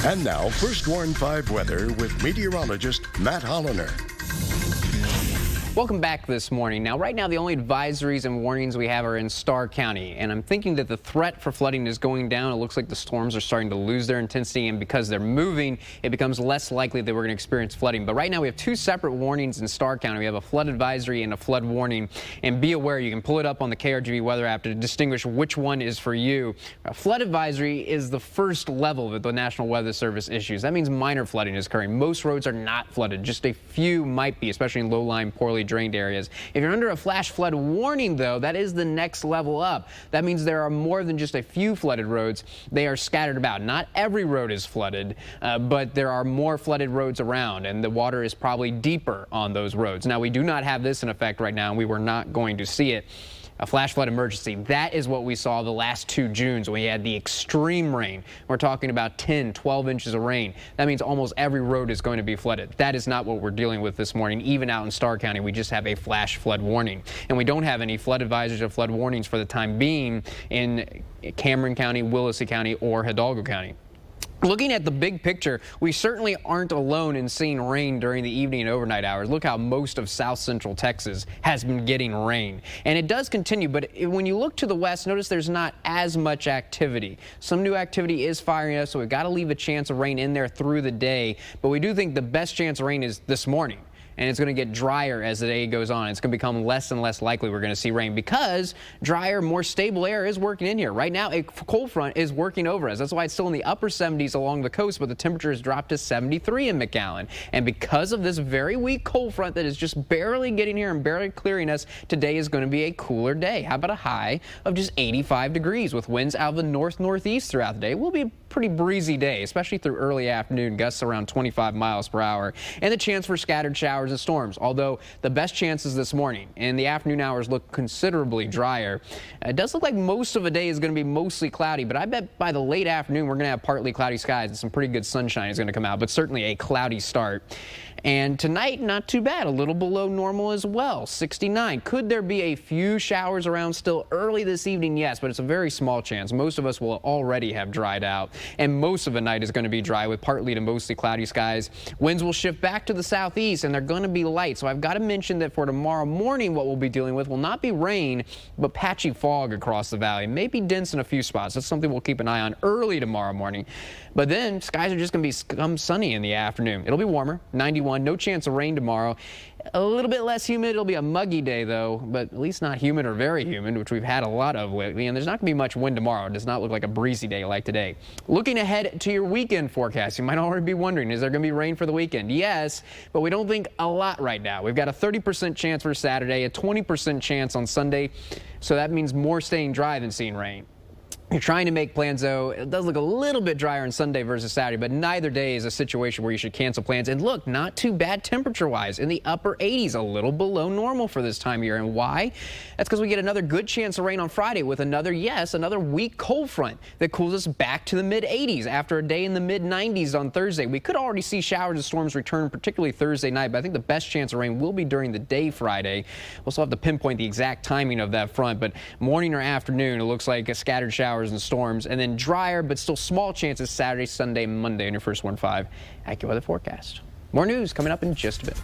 And now, First Warn 5 weather with meteorologist Matt Holliner. Welcome back this morning. Now, right now, the only advisories and warnings we have are in Starr County, and I'm thinking that the threat for flooding is going down. It looks like the storms are starting to lose their intensity, and because they're moving, it becomes less likely that we're going to experience flooding. But right now, we have two separate warnings in Starr County. We have a flood advisory and a flood warning, and be aware, you can pull it up on the KRGV weather app to distinguish which one is for you. A flood advisory is the first level that the National Weather Service issues. That means minor flooding is occurring. Most roads are not flooded. Just a few might be, especially in low-lying, poorly drained areas. If you're under a flash flood warning, though, that is the next level up. That means there are more than just a few flooded roads. They are scattered about. Not every road is flooded, but there are more flooded roads around, and the water is probably deeper on those roads. Now, we do not have this in effect right now, and we were not going to see it. A flash flood emergency. That is what we saw the last 2 Junes when we had the extreme rain. We're talking about 10, 12 inches of rain. That means almost every road is going to be flooded. That is not what we're dealing with this morning. Even out in Starr County, we just have a flash flood warning. And we don't have any flood advisories or flood warnings for the time being in Cameron County, Willacy County, or Hidalgo County. Looking at the big picture, we certainly aren't alone in seeing rain during the evening and overnight hours. Look how most of south central Texas has been getting rain. And it does continue, but when you look to the west, notice there's not as much activity. Some new activity is firing up, so we've got to leave a chance of rain in there through the day. But we do think the best chance of rain is this morning. And it's going to get drier as the day goes on. It's going to become less and less likely we're going to see rain because drier, more stable air is working in here. Right now, a cold front is working over us. That's why it's still in the upper 70s along the coast, but the temperature has dropped to 73 in McAllen. And because of this very weak cold front that is just barely getting here and barely clearing us, today is going to be a cooler day. How about a high of just 85 degrees with winds out of the north-northeast throughout the day? It will be a pretty breezy day, especially through early afternoon, gusts around 25 miles per hour, and the chance for scattered showers and storms, although the best chances this morning and the afternoon hours look considerably drier. It does look like most of the day is going to be mostly cloudy, but I bet by the late afternoon we're going to have partly cloudy skies and some pretty good sunshine is going to come out, but certainly a cloudy start. And tonight, not too bad, a little below normal as well, 69. Could there be a few showers around still early this evening? Yes, but it's a very small chance. Most of us will already have dried out, and most of the night is going to be dry with partly to mostly cloudy skies. Winds will shift back to the southeast, and they're going to be light. So I've got to mention that for tomorrow morning, what we'll be dealing with will not be rain, but patchy fog across the valley. Maybe dense in a few spots. That's something we'll keep an eye on early tomorrow morning. But then skies are just going to become sunny in the afternoon. It'll be warmer, 91. No chance of rain tomorrow. A little bit less humid. It'll be a muggy day, though, but at least not humid or very humid, which we've had a lot of lately. And there's not going to be much wind tomorrow. It does not look like a breezy day like today. Looking ahead to your weekend forecast, you might already be wondering, is there going to be rain for the weekend? Yes, but we don't think a lot right now. We've got a 30% chance for Saturday, a 20% chance on Sunday, so that means more staying dry than seeing rain. You're trying to make plans, though. It does look a little bit drier on Sunday versus Saturday, but neither day is a situation where you should cancel plans. And look, not too bad temperature-wise. In the upper 80s, a little below normal for this time of year. And why? That's because we get another good chance of rain on Friday with another weak cold front that cools us back to the mid-80s after a day in the mid-90s on Thursday. We could already see showers and storms return, particularly Thursday night, but I think the best chance of rain will be during the day Friday. We'll still have to pinpoint the exact timing of that front, but morning or afternoon, it looks like a scattered shower and storms, and then drier but still small chances Saturday, Sunday, Monday on your First Warn 5 AccuWeather forecast. More news coming up in just a bit.